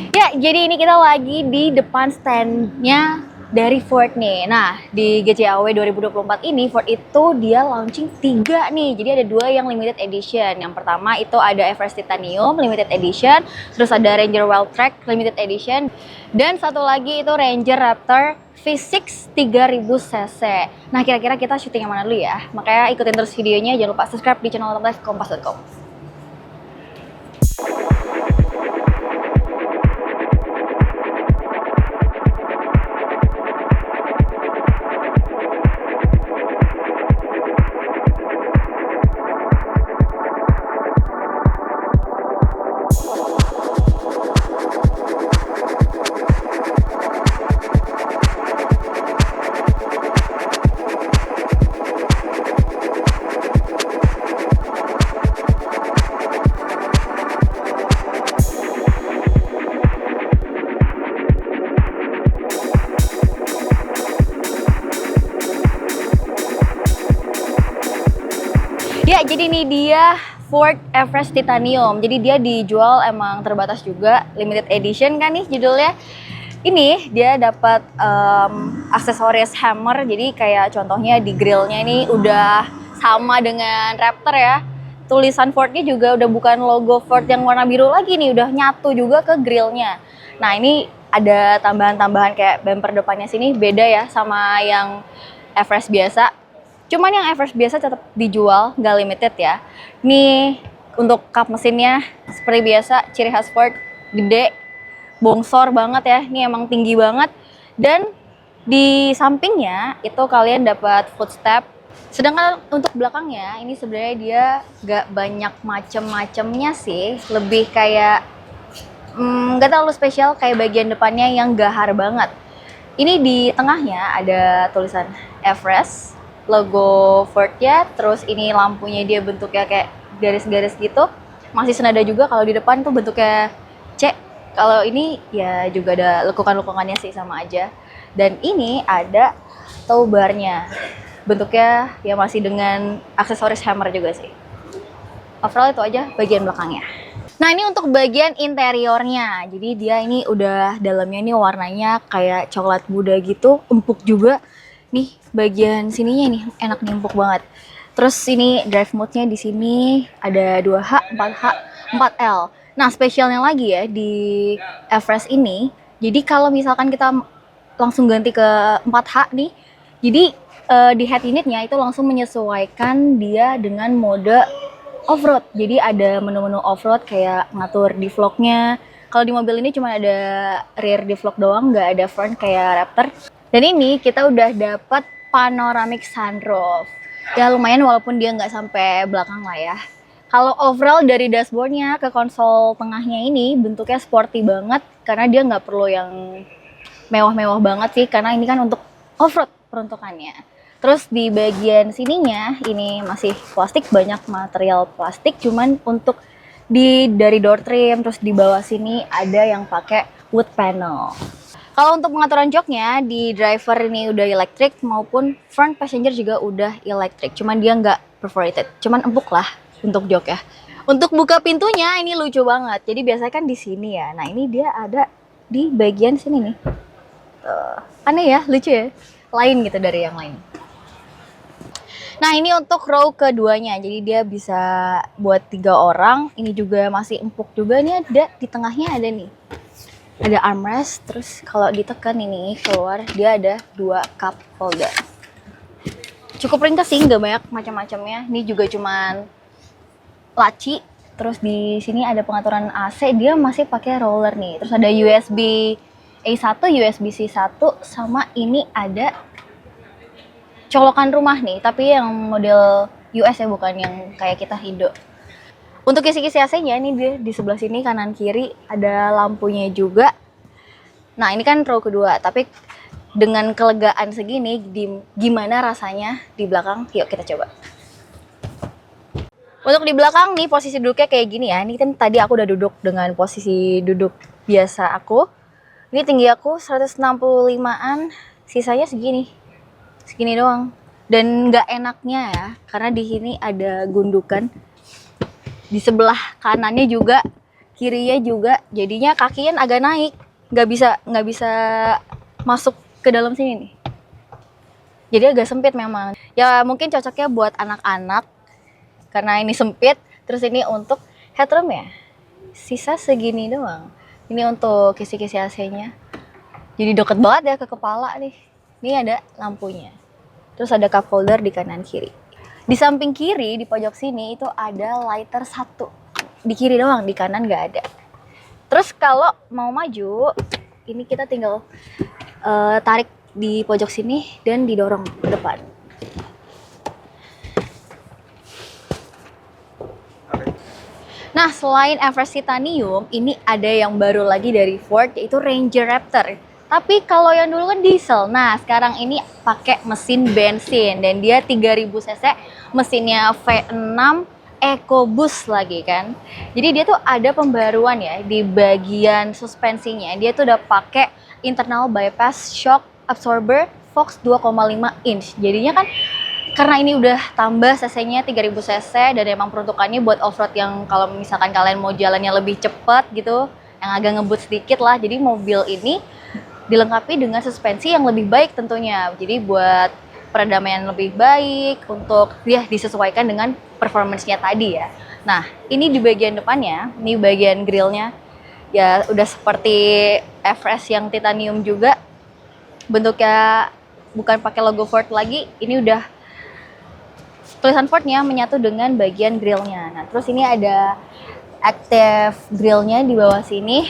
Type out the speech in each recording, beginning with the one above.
Ya, jadi ini kita lagi di depan standnya dari Ford nih. Nah, di GCAW 2024 ini Ford itu dia launching 3 nih. Jadi ada 2 yang limited edition. Yang pertama itu ada Everest Titanium limited edition, terus ada Ranger Wildtrak limited edition, dan satu lagi itu Ranger Raptor V6 3000 cc. Nah, kira-kira kita syuting yang mana dulu ya? Makanya ikutin terus videonya, jangan lupa subscribe di channel otomotif kompas.com. Ya, jadi ini dia Ford Everest Titanium. Jadi dia dijual emang terbatas juga, limited edition kan nih judulnya. Ini dia dapat aksesoris hammer. Jadi kayak contohnya di grillnya ini udah sama dengan Raptor ya. Tulisan Fordnya juga udah bukan logo Ford yang warna biru lagi nih, udah nyatu juga ke grillnya. Nah, ini ada tambahan-tambahan kayak bumper depannya sini beda ya sama yang Everest biasa. Cuman yang Everest biasa tetap dijual, nggak limited ya. Nih untuk kap mesinnya seperti biasa, ciri khas Ford, gede, bongsor banget ya. Ini emang tinggi banget. Dan di sampingnya itu kalian dapat footstep. Sedangkan untuk belakangnya ini sebenarnya dia nggak banyak macem-macemnya sih, lebih kayak nggak terlalu spesial kayak bagian depannya yang gahar banget. Ini di tengahnya ada tulisan Everest, logo Ford-nya, terus ini lampunya dia bentuknya kayak garis-garis gitu. Masih senada juga kalau di depan tuh bentuknya C. Kalau ini ya juga ada lekukan-lekukannya sih sama aja. Dan ini ada tow bar-nya. Bentuknya ya masih dengan aksesoris hammer juga sih. Overall itu aja bagian belakangnya. Nah, ini untuk bagian interiornya. Jadi dia ini udah dalamnya ini warnanya kayak coklat muda gitu, empuk juga. Nih bagian sininya nih enak nih, empuk banget. Terus ini drive mode-nya di sini ada 2H, 4H, 4L. Nah, spesialnya lagi ya di Everest ini. Jadi kalau misalkan kita langsung ganti ke 4H nih, jadi di head unitnya itu langsung menyesuaikan dia dengan mode off-road. Jadi ada menu-menu off-road kayak ngatur defognya. Kalau di mobil ini cuma ada rear defog doang, nggak ada front kayak Raptor. Dan ini kita udah dapat panoramic sunroof. Ya lumayan walaupun dia nggak sampai belakang lah ya. Kalau overall dari dashboardnya ke konsol tengahnya ini bentuknya sporty banget karena dia nggak perlu yang mewah-mewah banget sih, karena ini kan untuk off-road peruntukannya. Terus di bagian sininya ini masih plastik, banyak material plastik, cuman untuk dari door trim, terus di bawah sini ada yang pakai wood panel. Kalau untuk pengaturan joknya di driver ini udah elektrik, maupun front passenger juga udah elektrik, cuman dia nggak perforated, cuman empuk lah untuk jok ya. Untuk buka pintunya ini lucu banget, jadi biasanya kan di sini ya, nah ini dia ada di bagian sini nih. Aneh ya, lucu ya, lain gitu dari yang lain. Nah, ini untuk row keduanya, jadi dia bisa buat 3 orang. Ini juga masih empuk juga nih, ada di tengahnya ada nih, ada armrest. Terus kalau ditekan ini keluar dia ada 2 cup holder. Cukup ringkas sih, nggak banyak macam-macamnya. Ini juga cuman laci. Terus di sini ada pengaturan AC, dia masih pakai roller nih. Terus ada USB A1, USB-C 1, sama ini ada colokan rumah nih, tapi yang model US ya, bukan yang kayak kita Indo. Untuk kisi-kisi AC-nya ini dia di sebelah sini kanan kiri ada lampunya juga. Nah, ini kan row kedua, tapi dengan kelegaan segini gimana rasanya di belakang? Yuk kita coba. Untuk di belakang nih posisi duduknya kayak gini ya. Ini kan tadi aku udah duduk dengan posisi duduk biasa aku. Ini tinggi aku 165-an, sisanya segini doang. Dan nggak enaknya ya, karena di sini ada gundukan. Di sebelah kanannya juga kirinya juga jadinya kakinya agak naik, nggak bisa masuk ke dalam sini nih. Jadi agak sempit memang. Ya mungkin cocoknya buat anak-anak karena ini sempit. Terus ini untuk headroom ya. Sisa segini doang. Ini untuk kisi-kisi AC-nya. Jadi deket banget ya ke kepala nih. Ini ada lampunya. Terus ada cup holder di kanan kiri. Di samping kiri di pojok sini itu ada lighter 1. Di kiri doang, di kanan nggak ada. Terus kalau mau maju, ini kita tinggal tarik di pojok sini dan didorong ke depan. Nah, selain Everest Titanium, ini ada yang baru lagi dari Ford, yaitu Ranger Raptor. Tapi kalau yang dulu kan diesel. Nah, sekarang ini pakai mesin bensin dan dia 3000 cc, mesinnya V6 EcoBoost lagi kan. Jadi dia tuh ada pembaruan ya di bagian suspensinya. Dia tuh udah pakai internal bypass shock absorber Fox 2,5 inch. Jadinya kan karena ini udah tambah cc-nya 3000 cc dan emang peruntukannya buat off-road yang kalau misalkan kalian mau jalannya lebih cepat gitu, yang agak ngebut sedikit lah. Jadi mobil ini dilengkapi dengan suspensi yang lebih baik tentunya. Jadi buat peredam yang lebih baik untuk ya disesuaikan dengan performance-nya tadi ya. Nah, ini di bagian depannya, ini bagian grillnya ya udah seperti Everest yang titanium juga. Bentuknya bukan pakai logo Ford lagi, ini udah tulisan Fordnya menyatu dengan bagian grillnya. Nah, terus ini ada active grillnya di bawah sini.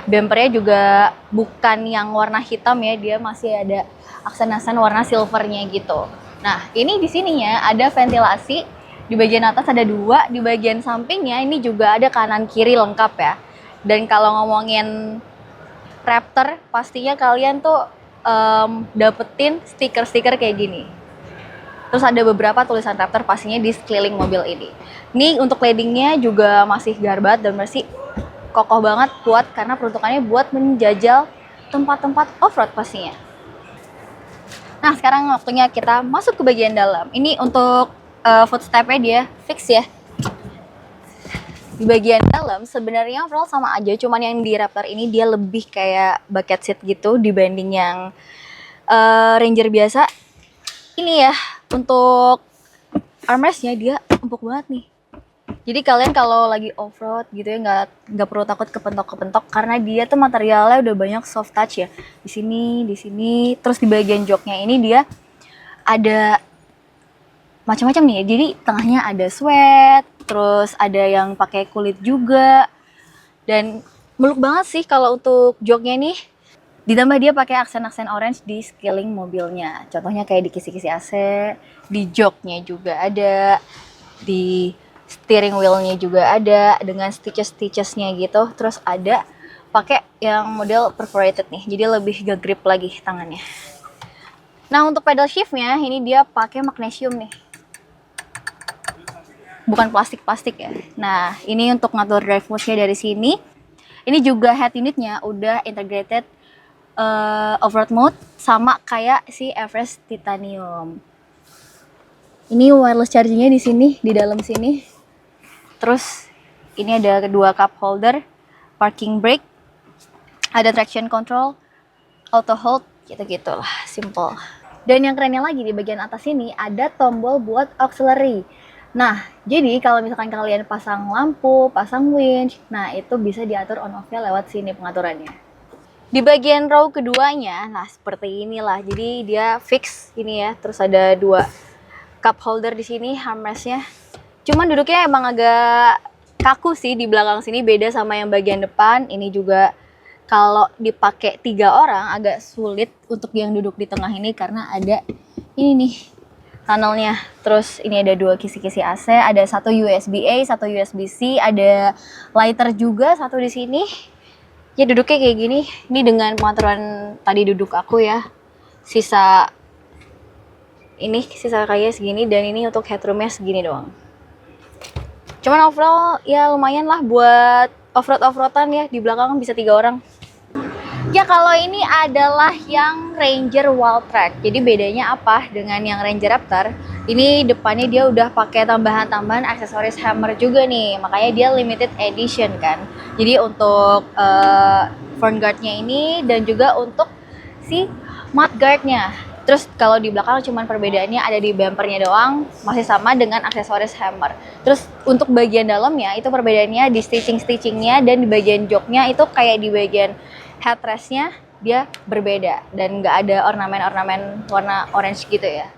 Bumpernya juga bukan yang warna hitam ya, dia masih ada aksen-aksen warna silvernya gitu. Nah, ini di sininya ada ventilasi, di bagian atas ada 2, di bagian sampingnya ini juga ada kanan kiri lengkap ya. Dan kalau ngomongin Raptor, pastinya kalian tuh dapetin stiker-stiker kayak gini. Terus ada beberapa tulisan Raptor pastinya di sekeliling mobil ini. Ini untuk leadingnya juga masih garbat dan masih kokoh banget, kuat karena peruntukannya buat menjajal tempat-tempat off-road pastinya. Nah, sekarang waktunya kita masuk ke bagian dalam. Ini untuk footstep-nya dia fix ya. Di bagian dalam sebenarnya overall sama aja, cuman yang di Raptor ini dia lebih kayak bucket seat gitu dibanding yang Ranger biasa. Ini ya, untuk armrestnya dia empuk banget nih. Jadi kalian kalau lagi off-road gitu ya nggak perlu takut kepentok-kepentok karena dia tuh materialnya udah banyak soft touch ya. Di sini, terus di bagian joknya ini dia ada macam-macam nih ya. Jadi tengahnya ada sweat, terus ada yang pakai kulit juga. Dan meluk banget sih kalau untuk joknya nih. Ditambah dia pakai aksen-aksen orange di sekeliling mobilnya. Contohnya kayak di kisi-kisi AC, di joknya juga ada, di steering wheelnya juga ada dengan stitches-stitchesnya gitu. Terus ada pakai yang model perforated nih, jadi lebih nge-grip lagi tangannya. Nah, untuk pedal shiftnya ini dia pakai magnesium nih, bukan plastik-plastik ya. Nah, ini untuk ngatur drive mode-nya dari sini. Ini juga head unitnya udah integrated off-road mode sama kayak si Everest Titanium. Ini wireless chargingnya di sini, di dalam sini. Terus ini ada kedua cup holder, parking brake, ada traction control, auto hold, gitu-gitu lah, simple. Dan yang kerennya lagi di bagian atas ini ada tombol buat auxiliary. Nah, jadi kalau misalkan kalian pasang lampu, pasang winch, nah itu bisa diatur on off-nya lewat sini pengaturannya. Di bagian row keduanya, nah seperti inilah. Jadi dia fix ini ya. Terus ada 2 cup holder di sini, armrestnya. Cuman duduknya emang agak kaku sih di belakang sini, beda sama yang bagian depan. Ini juga kalau dipakai 3 orang agak sulit untuk yang duduk di tengah ini karena ada ini nih tunnelnya. Terus ini ada 2 kisi-kisi AC, ada 1 USB-A, 1 USB-C, ada lighter juga 1 di sini. Ya duduknya kayak gini, ini dengan pengaturan tadi duduk aku ya, sisa kayak segini, dan ini untuk headroomnya segini doang. Cuman overall ya lumayan lah buat off-roadan ya, di belakang bisa 3 orang. Ya kalau ini adalah yang Ranger Wildtrak. Jadi bedanya apa dengan yang Ranger Raptor? Ini depannya dia udah pakai tambahan-tambahan aksesoris hammer juga nih, makanya dia limited edition kan. Jadi untuk front guardnya ini dan juga untuk si mudguardnya. Terus kalau di belakang cuman perbedaannya ada di bumpernya doang, masih sama dengan aksesoris hammer. Terus untuk bagian dalamnya itu perbedaannya di stitchingnya dan di bagian joknya itu kayak di bagian headrestnya dia berbeda dan nggak ada ornamen-ornamen warna orange gitu ya.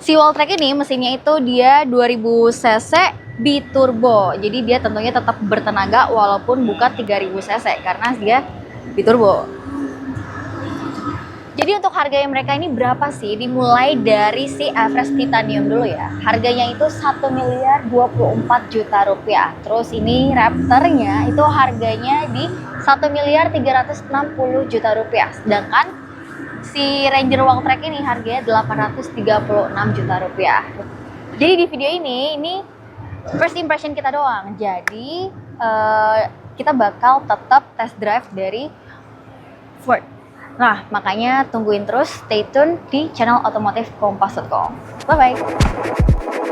Si Walltrack ini mesinnya itu dia 2000 cc biturbo. Jadi dia tentunya tetap bertenaga walaupun bukan 3000 cc karena dia biturbo. Jadi untuk harganya mereka ini berapa sih? Dimulai dari si Everest Titanium dulu ya. Harganya itu 1.024.000.000 rupiah. Terus ini Raptornya itu harganya di 1.360.000.000 rupiah. Sedangkan si Ranger Walltrack ini harganya 836 juta rupiah. Jadi di video ini first impression kita doang. Jadi kita bakal tetap test drive dari Ford. Nah, makanya tungguin terus, stay tune di channel otomotif kompas.com. Bye-bye!